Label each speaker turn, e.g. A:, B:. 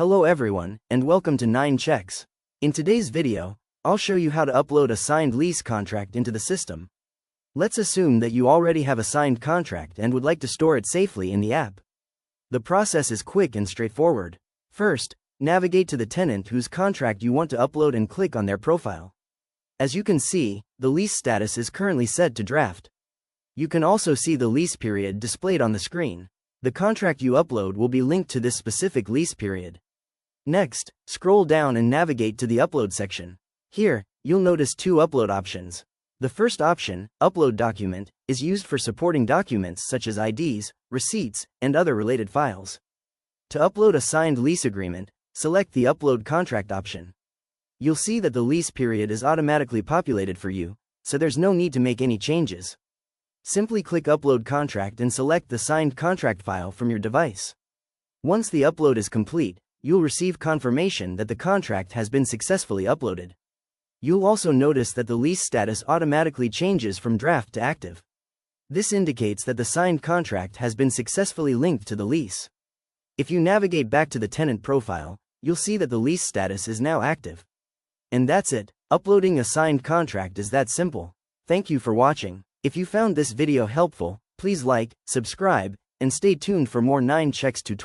A: Hello everyone, and welcome to 9Checks. In today's video, I'll show you how to upload a signed lease contract into the system. Let's assume that you already have a signed contract and would like to store it safely in the app. The process is quick and straightforward. First, navigate to the tenant whose contract you want to upload and click on their profile. As you can see, the lease status is currently set to draft. You can also see the lease period displayed on the screen. The contract you upload will be linked to this specific lease period. Next, scroll down and navigate to the upload section. Here, you'll notice two upload options. The first option, Upload Document, is used for supporting documents such as IDs, receipts, and other related files. To upload a signed lease agreement, select the Upload Contract option. You'll see that the lease period is automatically populated for you, so there's no need to make any changes. Simply click Upload Contract and select the signed contract file from your device. Once the upload is complete, you'll receive confirmation that the contract has been successfully uploaded. You'll also notice that the lease status automatically changes from draft to active. This indicates that the signed contract has been successfully linked to the lease. If you navigate back to the tenant profile, you'll see that the lease status is now active. And that's it. Uploading a signed contract is that simple. Thank you for watching. If you found this video helpful, please like, subscribe, and stay tuned for more 9Checks tutorials.